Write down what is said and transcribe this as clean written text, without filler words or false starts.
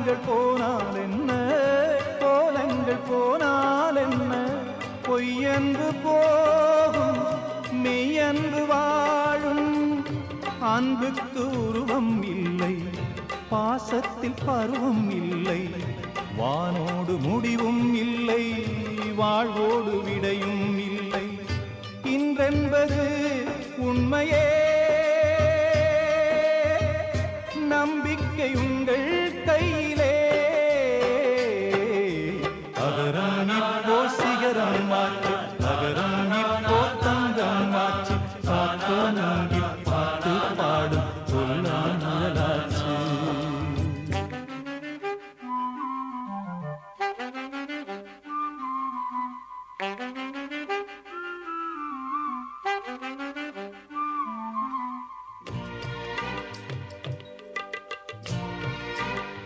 காலங்கள் போனால் என்ன, கோலங்கள் போனால் என்ன, பொய்யன்று போகும் மெய்யன்று வாழும். அன்புக்கு உருவம் இல்லை, பாசத்தில் பருவம் இல்லை, வானோடு முடிவும் இல்லை, வாழ்வோடு விடையும் இல்லை. இன்றென்பது உண்மையே, நம்பிக்கை உங்கள்